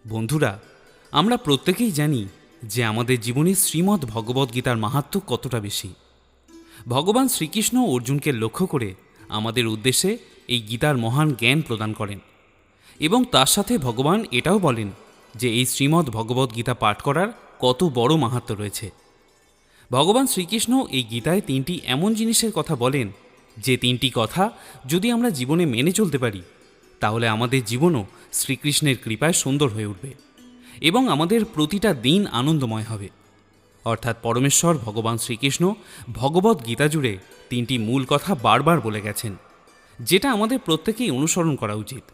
বন্ধুরা, আমরা প্রত্যেকেই জানি যে আমাদের জীবনে শ্রীমদ্ ভগবদ্গীতার মাহাত্ম্য কতটা বেশি। ভগবান শ্রীকৃষ্ণ অর্জুনকে লক্ষ্য করে আমাদের উদ্দেশ্যে এই গীতার মহান জ্ঞান প্রদান করেন এবং তার সাথে ভগবান এটাও বলেন যে এই শ্রীমদ্ ভগবদ্গীতা পাঠ করার কত বড় মাহাত্ম্য রয়েছে। ভগবান শ্রীকৃষ্ণ এই গীতায় তিনটি এমন জিনিসের কথা বলেন যে তিনটি কথা যদি আমরা জীবনে মেনে চলতে পারি তাহলে আমাদের জীবনও শ্রীকৃষ্ণের কৃপায় সুন্দর হয়ে উঠবে এবং আমাদের প্রতিটা দিন আনন্দময় হবে। অর্থাৎ পরমেশ্বর ভগবান শ্রীকৃষ্ণ ভগবদ্ গীতা জুড়ে তিনটি মূল কথা বারবার বলে গেছেন, যেটা আমাদের প্রত্যেকেই অনুসরণ করা উচিত।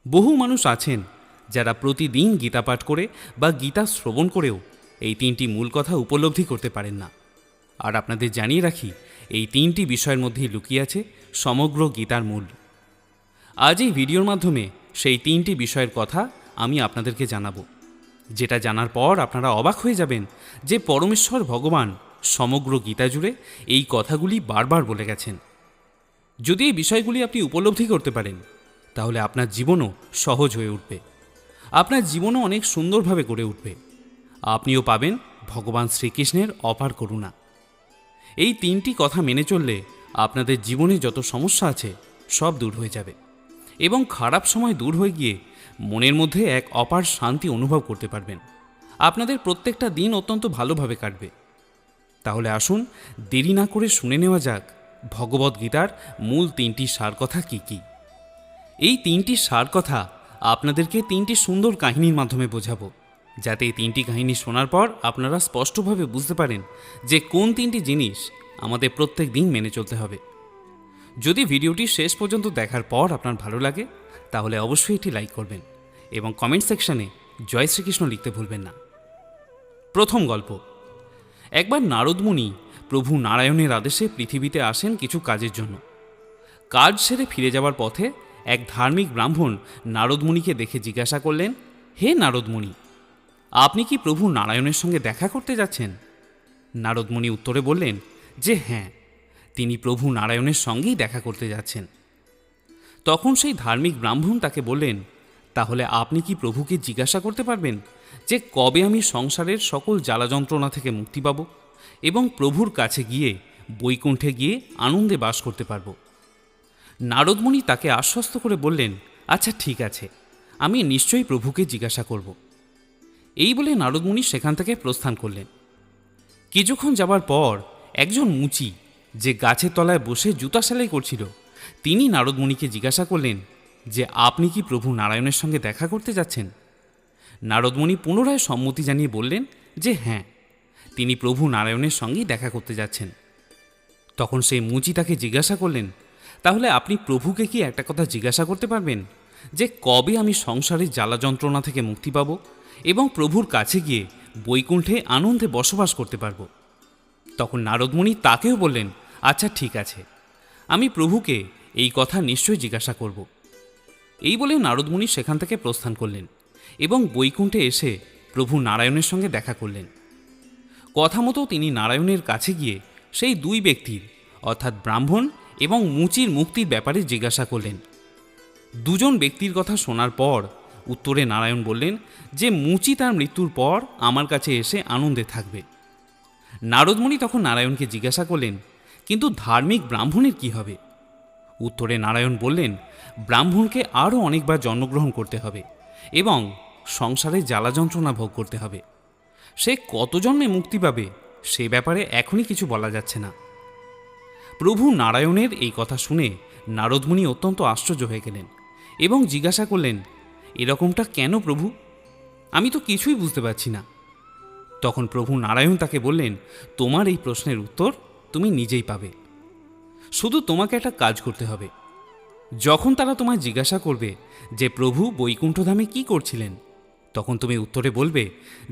বহু মানুষ আছেন যারা প্রতিদিন গীতা পাঠ করে বা গীতা শ্রবণ করেও এই তিনটি মূল কথা উপলব্ধি করতে পারেন না। আর আপনাদের জানিয়ে রাখি, এই তিনটি বিষয়ের মধ্যেই লুকিয়ে আছে সমগ্র গীতার মূল। আজ এই ভিডিওর মাধ্যমে সেই তিনটি বিষয়ের কথা আমি আপনাদেরকে জানাবো, যেটা জানার পর আপনারা অবাক হয়ে যাবেন যে পরমেশ্বর ভগবান সমগ্র গীতা জুড়ে এই কথাগুলি বারবার বলে গেছেন। যদি এই বিষয়গুলি আপনি উপলব্ধি করতে পারেন তাহলে আপনার জীবনও সহজ হয়ে উঠবে, আপনার জীবনও অনেক সুন্দরভাবে গড়ে উঠবে, আপনিও পাবেন ভগবান শ্রীকৃষ্ণের অপার করুণা। এই তিনটি কথা মেনে চললে আপনাদের জীবনে যত সমস্যা আছে সব দূর হয়ে যাবে এবং খারাপ সময় দূর হয়ে গিয়ে মনের মধ্যে এক অপার শান্তি অনুভব করতে পারবেন। আপনাদের প্রত্যেকটা দিন অত্যন্ত ভালোভাবে কাটবে। তাহলে আসুন দেরি না করে শুনে নেওয়া যাক ভগবদ্গীতার মূল তিনটি সার কথা কী কী। এই তিনটি সার কথা আপনাদেরকে তিনটি সুন্দর কাহিনীর মাধ্যমে বোঝাবো, যাতে এই তিনটি কাহিনী শোনার পর আপনারা স্পষ্টভাবে বুঝতে পারেন যে কোন তিনটি জিনিস আমাদের প্রত্যেক দিন মেনে চলতে হবে। যদি ভিডিওটি শেষ পর্যন্ত দেখার পর আপনার ভালো লাগে তাহলে অবশ্যই এটি লাইক করবেন এবং কমেন্ট সেকশনে জয় শ্রীকৃষ্ণ লিখতে ভুলবেন না। প্রথম গল্প। একবার নারদ মুনি প্রভু নারায়ণের আদেশে পৃথিবীতে আসেন কিছু কাজের জন্য। কাজ সেরে ফিরে যাওয়ার পথে এক ধার্মিক ব্রাহ্মণ নারদ মুনিকে দেখে জিজ্ঞাসা করলেন, হে নারদ মুনি, আপনি কি প্রভু নারায়ণের সঙ্গে দেখা করতে যাচ্ছেন? নারদ মুনি উত্তরে বললেন যে হ্যাঁ, তিনি প্রভু নারায়ণের সঙ্গেই দেখা করতে যাচ্ছেন। তখন সেই ধার্মিক ব্রাহ্মণ তাকে বললেন, তাহলে আপনি কি প্রভুকে জিজ্ঞাসা করতে পারবেন যে কবে আমি সংসারের সকল জ্বালা যন্ত্রণা থেকে মুক্তি পাব এবং প্রভুর কাছে গিয়ে বৈকুণ্ঠে গিয়ে আনন্দে বাস করতে পারব? নারদ মুনি তাকে আশ্বস্ত করে বললেন, আচ্ছা ঠিক আছে, আমি নিশ্চয়ই প্রভুকে জিজ্ঞাসা করব। এই বলে নারদ মুনি সেখান থেকে প্রস্থান করলেন। কিছুক্ষণ যাবার পর একজন মুচি, যে গাছের তলায় বসে জুতা সেলাই করছিল, তিনি নারদ মুনিকে জিজ্ঞাসা করলেন যে আপনি কি প্রভু নারায়ণের সঙ্গে দেখা করতে যাচ্ছেন? নারদ মুনি পুনরায় সম্মতি জানিয়ে বললেন যে হ্যাঁ, তিনি প্রভু নারায়ণের সঙ্গেই দেখা করতে যাচ্ছেন। তখন সেই মুচি তাকে জিজ্ঞাসা করলেন, তাহলে আপনি প্রভুকে কি একটা কথা জিজ্ঞাসা করতে পারবেন যে কবে আমি সংসারের জ্বালা যন্ত্রণা থেকে মুক্তি পাব এবং প্রভুর কাছে গিয়ে বৈকুণ্ঠে আনন্দে বসবাস করতে পারব? তখন নারদ মুনি তাকেও বললেন, আচ্ছা ঠিক আছে, আমি প্রভুকে এই কথা নিশ্চয়ই জিজ্ঞাসা করব। এই বলে নারদ মুনি সেখান থেকে প্রস্থান করলেন এবং বৈকুণ্ঠে এসে প্রভু নারায়ণের সঙ্গে দেখা করলেন। কথা মতো তিনি নারায়ণের কাছে গিয়ে সেই দুই ব্যক্তির অর্থাৎ ব্রাহ্মণ এবং মুচির মুক্তির ব্যাপারে জিজ্ঞাসা করলেন। দুজন ব্যক্তির কথা শোনার পর উত্তরে নারায়ণ বললেন যে মুচি তার মৃত্যুর পর আমার কাছে এসে আনন্দে থাকবে। নারদ মুনি তখন নারায়ণকে জিজ্ঞাসা করলেন, কিন্তু ধার্মিক ব্রাহ্মণের কি হবে? উত্তরে নারায়ণ বললেন, ব্রাহ্মণকে আরও অনেকবার জন্মগ্রহণ করতে হবে এবং সংসারে জ্বালা যন্ত্রণা ভোগ করতে হবে। সে কত জন্মে মুক্তি পাবে সে ব্যাপারে এখনই কিছু বলা যাচ্ছে না। প্রভু নারায়ণের এই কথা শুনে নারদ মুনি অত্যন্ত আশ্চর্য হয়ে গেলেন এবং জিজ্ঞাসা করলেন, এরকমটা কেন প্রভু? আমি তো কিছুই বুঝতে পারছি না। তখন প্রভু নারায়ণ তাকে বললেন, তোমার এই প্রশ্নের উত্তর তুমি নিজেই পাবে। শুধু তোমাকে একটা কাজ করতে হবে। যখন তারা তোমায় জিজ্ঞাসা করবে যে প্রভু বৈকুণ্ঠধামে কি করছিলেন, তখন তুমি উত্তরে বলবে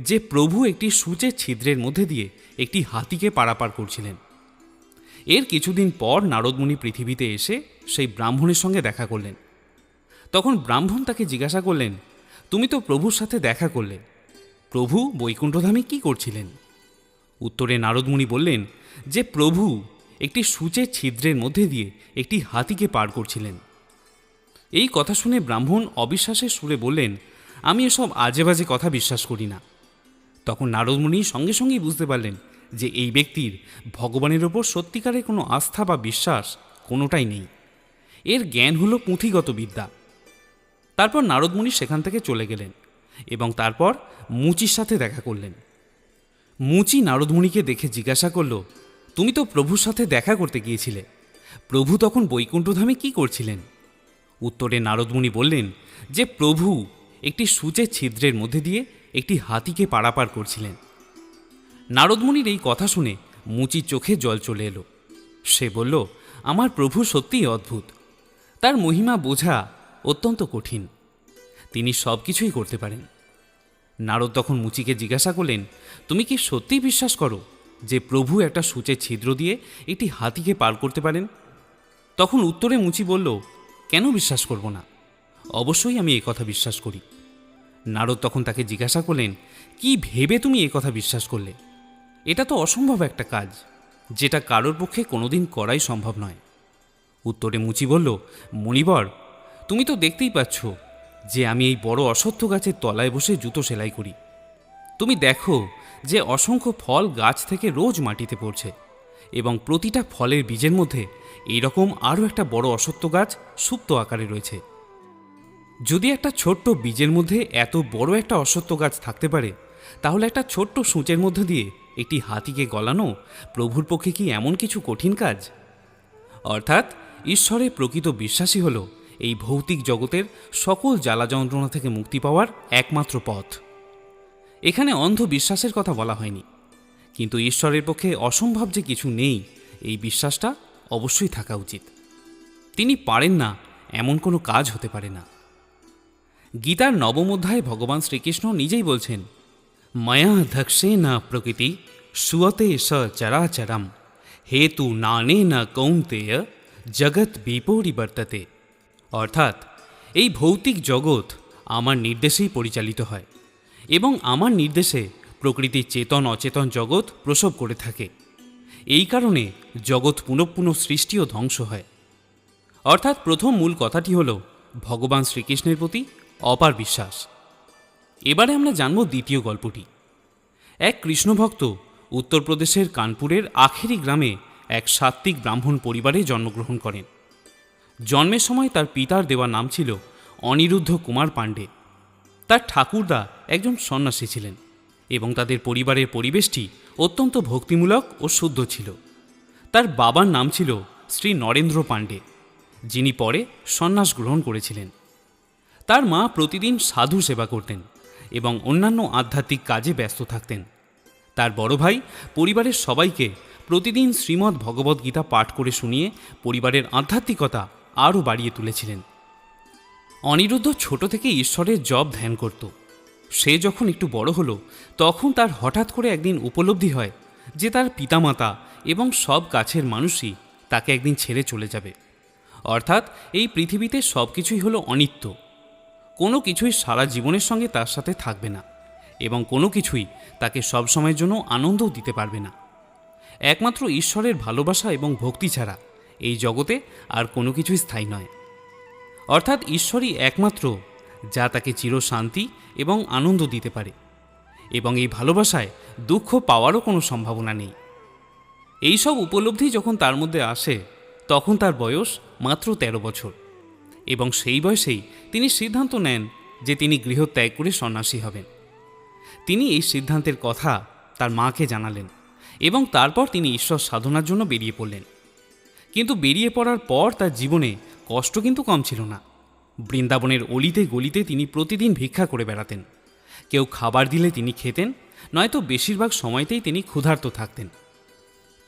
যে প্রভু একটি সূচের ছিদ্রের মধ্যে দিয়ে একটি হাতিকে পারাপার করছিলেন। এর কিছুদিন পর নারদ মুনি পৃথিবীতে এসে সেই ব্রাহ্মণের সঙ্গে দেখা করলেন। তখন ব্রাহ্মণ তাকে জিজ্ঞাসা করলেন, তুমি তো প্রভুর সাথে দেখা করলে, প্রভু বৈকুণ্ঠধামে কি করছিলেন? উত্তরে নারদ মুনি বললেন যে প্রভু একটি সূচের ছিদ্রের মধ্যে দিয়ে একটি হাতিকে পার করছিলেন। এই কথা শুনে ব্রাহ্মণ অবিশ্বাসের সুরে বললেন, আমি এসব আজে বাজে কথা বিশ্বাস করি না। তখন নারদমুনি সঙ্গে সঙ্গেই বুঝতে পারলেন যে এই ব্যক্তির ভগবানের ওপর সত্যিকারের কোনো আস্থা বা বিশ্বাস কোনোটাই নেই। এর জ্ঞান হলো পুঁথিগত বিদ্যা। তারপর নারদমুনি সেখান থেকে চলে গেলেন এবং তারপর মুচির সাথে দেখা করলেন। মুচি নারদমুনিকে দেখে জিজ্ঞাসা করল, তুমি তো প্রভুর সাথে দেখা করতে গিয়েছিলে, প্রভু তখন বৈকুণ্ঠধামে কি করছিলেন? উত্তরে নারদমুনি বললেন যে প্রভু একটি সূচের ছিদ্রের মধ্যে দিয়ে একটি হাতিকে পারাপার করছিলেন। নারদমুনির এই কথা শুনে মুচির চোখে জল চলে এলো। সে বলল, আমার প্রভু সত্যিই অদ্ভুত, তার মহিমা বোঝা অত্যন্ত কঠিন, তিনি সব কিছুই করতে পারেন। নারদ তখন মুচিকে জিজ্ঞাসা করলেন, তুমি কি সত্যিই বিশ্বাস করো যে প্রভু একটা সূচের ছিদ্র দিয়ে একটি হাতিকে পার করতে পারেন? তখন উত্তরে মুচি বলল, কেন বিশ্বাস করব না, অবশ্যই আমি কথা বিশ্বাস করি। নারদ তখন তাকে জিজ্ঞাসা করলেন, কি ভেবে তুমি কথা বিশ্বাস করলে? এটা তো অসম্ভব একটা কাজ, যেটা কারোর পক্ষে কোনোদিন করাই সম্ভব নয়। উত্তরে মুচি বলল, মণিবর, তুমি তো দেখতেই পাচ্ছ যে আমি এই বড় অশ্বত্থ গাছের তলায় বসে জুতো সেলাই করি। তুমি দেখো যে অসংখ্য ফল গাছ থেকে রোজ মাটিতে পড়ছে এবং প্রতিটা ফলের বীজের মধ্যে এইরকম আরও একটা বড় অশ্বত্থ গাছ সুপ্ত আকারে রয়েছে। যদি একটা ছোট্ট বীজের মধ্যে এত বড় একটা অশ্বত্থ গাছ থাকতে পারে, তাহলে একটা ছোট্ট সূঁচের মধ্যে দিয়ে একটি হাতিকে গলানো প্রভুর পক্ষে কি এমন কিছু কঠিন কাজ? অর্থাৎ ঈশ্বরে প্রকৃত বিশ্বাসী হল এই ভৌতিক জগতের সকল জ্বালা যন্ত্রণা থেকে মুক্তি পাওয়ার একমাত্র পথ। এখানে অন্ধ বিশ্বাসের কথা বলা হয়নি, কিন্তু ঈশ্বরের পক্ষে অসম্ভব যে কিছু নেই এই বিশ্বাসটা অবশ্যই থাকা উচিত। তিনি পারেন না এমন কোনো কাজ হতে পারে না। গীতার নবম অধ্যায়ে ভগবান শ্রীকৃষ্ণ নিজেই বলছেন, ময়া ধক্ষেন প্রকৃতি সুয়তে স চরাচরম হেতু নানে না কৌন্তেয় জগৎ বিপরিবর্ততে। অর্থাৎ এই ভৌতিক জগৎ আমার নির্দেশেই পরিচালিত হয় এবং আমার নির্দেশে প্রকৃতির চেতন অচেতন জগৎ প্রসব করে থাকে। এই কারণে জগৎ পুনঃ পুনঃ সৃষ্টি ও ধ্বংস হয়। অর্থাৎ প্রথম মূল কথাটি হল ভগবান শ্রীকৃষ্ণের প্রতি অপার বিশ্বাস। এবারে আমরা জানব দ্বিতীয় গল্পটি। এক কৃষ্ণভক্ত উত্তরপ্রদেশের কানপুরের আখেরি গ্রামে এক সাত্ত্বিক ব্রাহ্মণ পরিবারে জন্মগ্রহণ করেন। জন্মের সময় তার পিতার দেওয়া নাম ছিল অনিরুদ্ধ কুমার পাণ্ডে। তার ঠাকুরদা একজন সন্ন্যাসী ছিলেন এবং তাদের পরিবারের পরিবেশটি অত্যন্ত ভক্তিমূলক ও শুদ্ধ ছিল। তার বাবার নাম ছিল শ্রী নরেন্দ্র পাণ্ডে, যিনি পরে সন্ন্যাস গ্রহণ করেছিলেন। তার মা প্রতিদিন সাধু সেবা করতেন এবং অন্যান্য আধ্যাত্মিক কাজে ব্যস্ত থাকতেন। তার বড় ভাই পরিবারের সবাইকে প্রতিদিন শ্রীমদ্ ভগবদ্গীতা পাঠ করে শুনিয়ে পরিবারের আধ্যাত্মিকতা আরও বাড়িয়ে তুলেছিলেন। অনিরুদ্ধ ছোট থেকে ঈশ্বরের জপ ধ্যান করত। সে যখন একটু বড় হলো, তখন তার হঠাৎ করে একদিন উপলব্ধি হয় যে তার পিতামাতা এবং সব কাছের মানুষই তাকে একদিন ছেড়ে চলে যাবে। অর্থাৎ এই পৃথিবীতে সব কিছুই হলো অনিত্য, কোনো কিছুই সারা জীবনের সঙ্গে তার সাথে থাকবে না এবং কোনো কিছুই তাকে সব সময়ের জন্য আনন্দও দিতে পারবে না। একমাত্র ঈশ্বরের ভালোবাসা এবং ভক্তি ছাড়া এই জগতে আর কোনো কিছুই স্থায়ী নয়। অর্থাৎ ঈশ্বরই একমাত্র যা তাকে চিরশান্তি এবং আনন্দ দিতে পারে, এবং এই ভালোবাসায় দুঃখ পাওয়ারও কোনো সম্ভাবনা নেই। এই সব উপলব্ধি যখন তার মধ্যে আসে, তখন তার বয়স মাত্র 13 বছর এবং সেই বয়সেই তিনি সিদ্ধান্ত নেন যে তিনি গৃহত্যাগ করে সন্ন্যাসী হবেন। তিনি এই সিদ্ধান্তের কথা তার মাকে জানালেন এবং তারপর তিনি ঈশ্বর সাধনার জন্য বেরিয়ে পড়লেন। কিন্তু বেরিয়ে পড়ার পর তার জীবনে কষ্ট কিন্তু কম ছিল না। বৃন্দাবনের অলিতে গলিতে তিনি প্রতিদিন ভিক্ষা করে বেড়াতেন। কেউ খাবার দিলে তিনি খেতেন, নয়তো বেশিরভাগ সময়তেই তিনি ক্ষুধার্ত থাকতেন।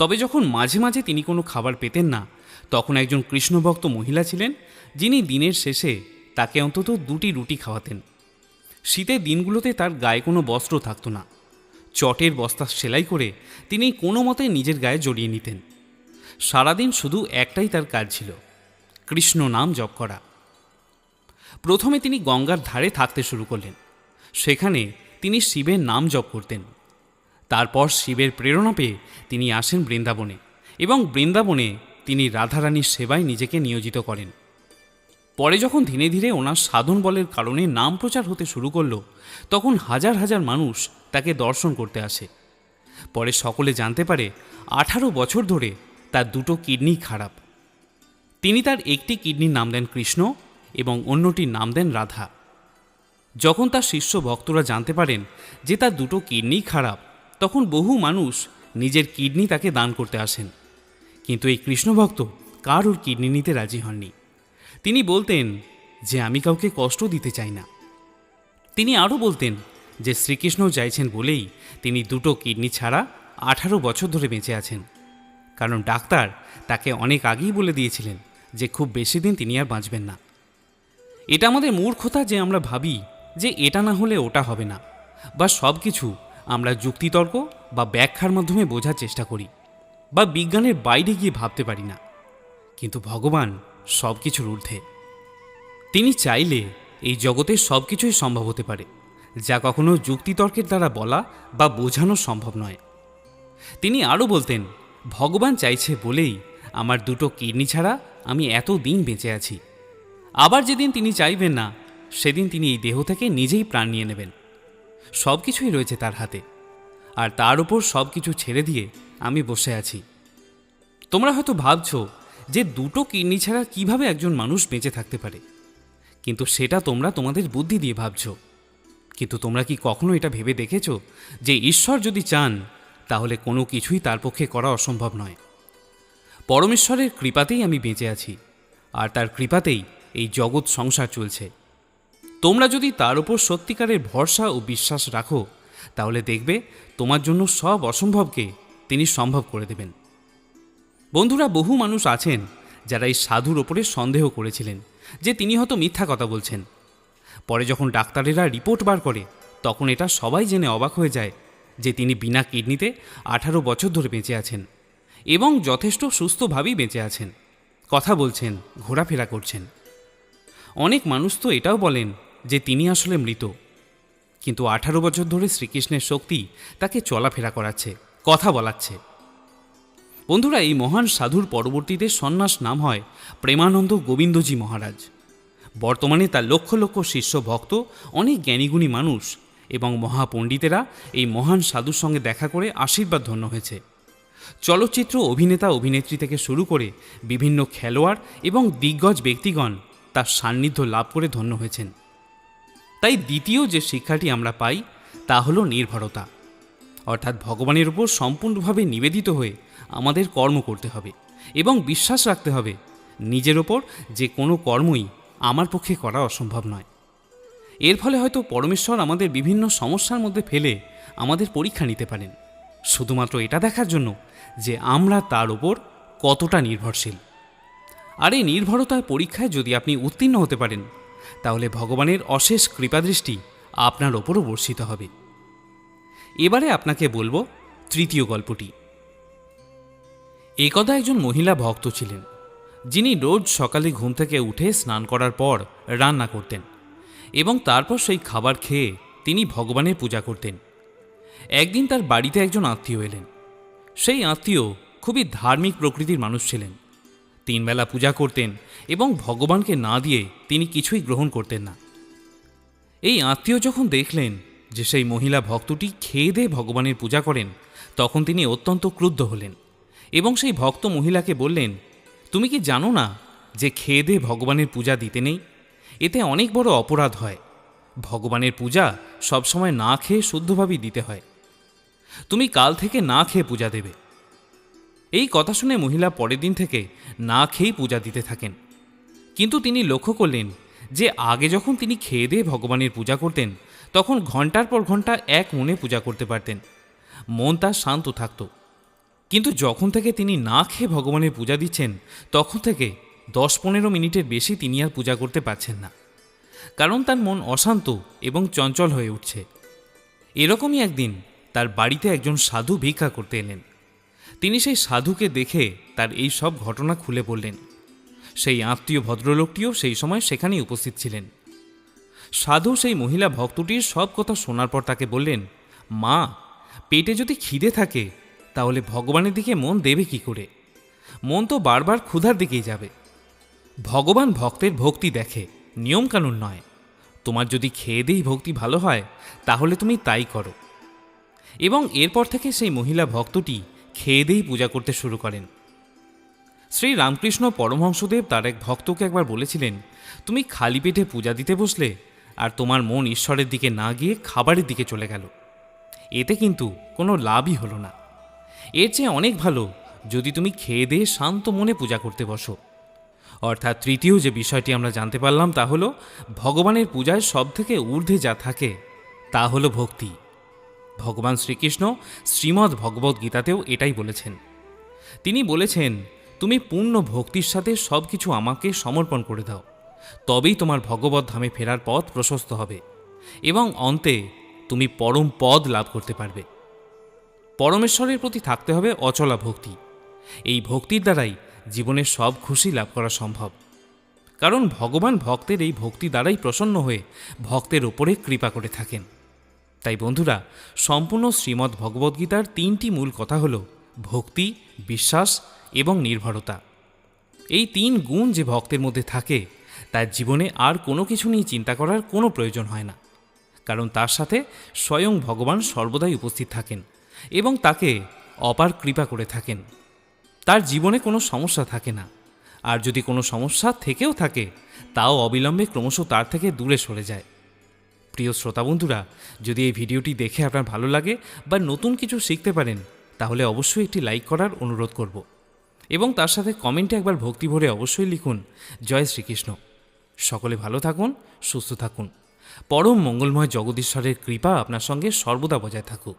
তবে যখন মাঝে মাঝে তিনি কোনো খাবার পেতেন না, তখন একজন কৃষ্ণভক্ত মহিলা ছিলেন, যিনি দিনের শেষে তাকে অন্তত 2টি রুটি খাওয়াতেন। শীতের দিনগুলোতে তার গায়ে কোনো বস্ত্র থাকত না। চটের বস্তা সেলাই করে তিনি কোনো মতে নিজের গায়ে জড়িয়ে নিতেন। সারাদিন শুধু একটাই তার কাজ ছিল, কৃষ্ণ নাম জপ করা। প্রথমে তিনি গঙ্গার ধারে থাকতে শুরু করলেন। সেখানে তিনি শিবের নাম জপ করতেন। তারপর শিবের প্রেরণা পেয়ে তিনি আসেন বৃন্দাবনে এবং বৃন্দাবনে তিনি রাধারানীর সেবায় নিজেকে নিয়োজিত করেন। পরে যখন ধীরে ধীরে ওনার সাধন বলের কারণে নাম প্রচার হতে শুরু করলো, তখন হাজার হাজার মানুষ তাকে দর্শন করতে আসে। পরে সকলে জানতে পারে 18 বছর ধরে তার দুটো কিডনি খারাপ। তিনি তার একটি কিডনির নাম দেন কৃষ্ণ এবং অন্যটির নাম দেন রাধা। যখন তার শিষ্য ভক্তরা জানতে পারেন যে তার দুটো কিডনি খারাপ, তখন বহু মানুষ নিজের কিডনি তাকে দান করতে আসেন। কিন্তু এই কৃষ্ণ ভক্ত কারোর কিডনি নিতে রাজি হননি। তিনি বলতেন যে আমি কাউকে কষ্ট দিতে চাই না। তিনি আরও বলতেন যে শ্রীকৃষ্ণ চাইছেন বলেই তিনি দুটো কিডনি ছাড়া 18 বছর ধরে বেঁচে আছেন, কারণ ডাক্তার তাকে অনেক আগেই বলে দিয়েছিলেন যে খুব বেশি দিন তিনি আর বাঁচবেন না। এটা আমাদের মূর্খতা যে আমরা ভাবি যে এটা না হলে ওটা হবে না, বা সব কিছু আমরা যুক্তিতর্ক বা ব্যাখ্যার মাধ্যমে বোঝার চেষ্টা করি, বা বিজ্ঞানের বাইরে গিয়ে ভাবতে পারি না। কিন্তু ভগবান সব কিছুর ঊর্ধ্বে। তিনি চাইলে এই জগতে সব কিছুই সম্ভব হতে পারে, যা কখনো যুক্তিতর্কের দ্বারা বলা বা বোঝানো সম্ভব নয়। তিনি আরও বলতেন, ভগবান চাইছে বলেই আমার দুটো কিডনি ছাড়া আমি এত দিন বেঁচে আছি। আবার যেদিন তিনি চাইবেন না, সেদিন তিনি এই দেহ থেকে নিজেই প্রাণ নিয়ে নেবেন। সব কিছুই রয়েছে তার হাতে, আর তার উপর সব কিছু ছেড়ে দিয়ে আমি বসে আছি। তোমরা হয়তো ভাবছ যে দুটো কিডনি ছাড়া কিভাবে একজন মানুষ বেঁচে থাকতে পারে, কিন্তু সেটা তোমরা তোমাদের বুদ্ধি দিয়ে ভাবছ। কিন্তু তোমরা কি কখনো এটা ভেবে দেখেছ যে ঈশ্বর যদি চান, তাহলে কোনো কিছুই তার পক্ষে করা অসম্ভব নয়। পরমেশ্বরের কৃপাতেই আমি বেঁচে আছি, আর তার কৃপাতেই এই জগৎ সংসার চলছে। তোমরা যদি তার উপর সত্যিকারের ভরসা ও বিশ্বাস রাখো, তাহলে দেখবে তোমার জন্য সব অসম্ভবকে তিনি সম্ভব করে দেবেন। বন্ধুরা, বহু মানুষ আছেন যারা এই সাধুর ওপরে সন্দেহ করেছিলেন যে তিনি হয়তো মিথ্যা কথা বলছেন। পরে যখন ডাক্তারেরা রিপোর্ট বার করে, তখন এটা সবাই জেনে অবাক হয়ে যায় যে তিনি বিনা কিডনিতে 18 বছর ধরে বেঁচে আছেন এবং যথেষ্ট সুস্থভাবেই বেঁচে আছেন, কথা বলছেন, ঘোরাফেরা করছেন। অনেক মানুষ তো এটাও বলেন যে তিনি আসলে মৃত, কিন্তু 18 বছর ধরে শ্রীকৃষ্ণের শক্তি তাকে চলাফেরা করাচ্ছে, কথা বলাচ্ছে। বন্ধুরা, এই মহান সাধুর পরবর্তীতে সন্ন্যাস নাম হয় প্রেমানন্দ গোবিন্দজি মহারাজ। বর্তমানে তার লক্ষ লক্ষ শিষ্য ভক্ত, অনেক জ্ঞানীগুণী মানুষ এবং মহাপণ্ডিতেরা এই মহান সাধুর সঙ্গে দেখা করে আশীর্বাদ ধন্য হয়েছে। চলচ্চিত্র অভিনেতা অভিনেত্রী থেকে শুরু করে বিভিন্ন খেলোয়াড় এবং দিগ্গজ ব্যক্তিগণ তার সান্নিধ্য লাভ করে ধন্য হয়েছেন। তাই দ্বিতীয় যে শিক্ষাটি আমরা পাই তা হলো নির্ভরতা, অর্থাৎ ভগবানের উপর সম্পূর্ণভাবে নিবেদিত হয়ে আমাদের কর্ম করতে হবে এবং বিশ্বাস রাখতে হবে নিজের ওপর যে কোনো কর্মই আমার পক্ষে করা অসম্ভব নয়। এর ফলে হয়তো পরমেশ্বর আমাদের বিভিন্ন সমস্যার মধ্যে ফেলে আমাদের পরীক্ষা নিতে পারেন, শুধুমাত্র এটা দেখার জন্য যে আমরা তার ওপর কতটা নির্ভরশীল। আর এই নির্ভরতার পরীক্ষায় যদি আপনি উত্তীর্ণ হতে পারেন, তাহলে ভগবানের অশেষ কৃপাদৃষ্টি আপনার ওপরও বর্ষিত হবে। এবারে আপনাকে বলবো তৃতীয় গল্পটি। একদা একজন মহিলা ভক্ত ছিলেন, যিনি রোজ সকালে ঘুম থেকে উঠে স্নান করার পর রান্না করতেন এবং তারপর সেই খাবার খেয়ে তিনি ভগবানের পূজা করতেন। একদিন তার বাড়িতে একজন আত্মীয় এলেন। সেই আত্মীয় খুবই ধার্মিক প্রকৃতির মানুষ ছিলেন। 3 বেলা পূজা করতেন এবং ভগবানকে না দিয়ে তিনি কিছুই গ্রহণ করতেন না। এই আত্মীয় যখন দেখলেন যে সেই মহিলা ভক্তটি খেয়ে দিয়ে ভগবানের পূজা করেন, তখন তিনি অত্যন্ত ক্রুদ্ধ হলেন এবং সেই ভক্ত মহিলাকে বললেন, তুমি কি জানো না যে খেয়ে দিয়ে ভগবানের পূজা দিতে নেই? এতে অনেক বড় অপরাধ হয়। ভগবানের পূজা সবসময় না খেয়ে শুদ্ধভাবেই দিতে হয়। তুমি কাল থেকে না খেয়ে পূজা দেবে। এই কথা শুনে মহিলা পরের দিন থেকে না খেয়েই পূজা দিতে থাকেন। কিন্তু তিনি লক্ষ্য করলেন যে আগে যখন তিনি খেয়ে দিয়ে ভগবানের পূজা করতেন, তখন ঘন্টার পর ঘন্টা এক মনে পূজা করতে পারতেন, মন তার শান্ত থাকত। কিন্তু যখন থেকে তিনি না খেয়ে ভগবানের পূজা দিচ্ছেন, তখন থেকে 10-15 মিনিটের বেশি তিনি আর পূজা করতে পারছেন না, কারণ তার মন অশান্ত এবং চঞ্চল হয়ে উঠছে। এরকমই একদিন তার বাড়িতে একজন সাধু ভিক্ষা করতে এলেন। তিনি সেই সাধুকে দেখে তার এই সব ঘটনা খুলে বললেন। সেই আত্মীয় ভদ্রলোকটিও সেই সময় সেখানেই উপস্থিত ছিলেন। সাধু সেই মহিলা ভক্তটির সব কথা শোনার পর তাকে বললেন, মা, পেটে যদি খিদে থাকে তাহলে ভগবানের দিকে মন দেবে কি করে? মন তো বারবার ক্ষুধার দিকেই যাবে। ভগবান ভক্তের ভক্তি দেখে, নিয়মকানুন নয়। তোমার যদি খেয়ে দেই ভক্তি ভালো হয় তাহলে তুমি তাই করো। এবং এরপর থেকে সেই মহিলা ভক্তটি খেয়ে দেই পূজা করতে শুরু করেন। শ্রী রামকৃষ্ণ পরমহংসদেব তার এক ভক্তকে একবার বলেছিলেন, তুমি খালি পেটে পূজা দিতে বসলে আর তোমার মন ঈশ্বরের দিকে না গিয়ে খাবারের দিকে চলে গেল। এতে কিন্তু কোনো লাভই হলো না। এর চেয়ে অনেক ভালো যদি তুমি খেয়ে দিয়ে শান্ত মনে পূজা করতে বসো। অর্থাৎ তৃতীয় যে বিষয়টি আমরা জানতে পারলাম তা হলো ভগবানের পূজায় সবথেকে ঊর্ধ্বে যা থাকে তা হলো ভক্তি। ভগবান শ্রীকৃষ্ণ শ্রীমদ্ ভগবদ্গীতাতেও এটাই বলেছেন। তিনি বলেছেন, তুমি পূর্ণ ভক্তির সাথে সব কিছু আমাকে সমর্পণ করে দাও, তবেই তোমার ভগবত ধামে ফেরার পথ প্রশস্ত হবে এবং অন্তে তুমি পরম পদ লাভ করতে পারবে। পরমেশ্বরের প্রতি থাকতে হবে অচলা ভক্তি। এই ভক্তির দ্বারাই জীবনের সব খুশি লাভ করা সম্ভব, কারণ ভগবান ভক্তের এই ভক্তি দ্বারাই প্রসন্ন হয়ে ভক্তের ওপরে কৃপা করে থাকেন। তাই বন্ধুরা, সম্পূর্ণ শ্রীমদ্ ভগবদ্গীতার 3টি মূল কথা হল ভক্তি, বিশ্বাস এবং নির্ভরতা। এই 3 গুণ যে ভক্তের মধ্যে থাকে তার জীবনে আর কোনো কিছু নিয়ে চিন্তা করার কোনো প্রয়োজন হয় না, কারণ তার সাথে স্বয়ং ভগবান সর্বদাই উপস্থিত থাকেন এবং তাকে অপার কৃপা করে থাকেন। তার জীবনে কোনো সমস্যা থাকে না, আর যদি কোনো সমস্যা থেকেও থাকে তাও অবিলম্বে ক্রমশ তার থেকে দূরে সরে যায়। প্রিয় শ্রোতা বন্ধুরা, যদি এই ভিডিওটি দেখে আপনার ভালো লাগে বা নতুন কিছু শিখতে পারেন তাহলে অবশ্যই একটি লাইক করার অনুরোধ করব এবং তার সাথে কমেন্টে একবার ভক্তি ভরে অবশ্যই লিখুন, জয় শ্রীকৃষ্ণ। সকলে ভালো থাকুন, সুস্থ থাকুন। পরম মঙ্গলময় জগদীশ্বরের কৃপা আপনার সঙ্গে সর্বদা বজায় থাকুক।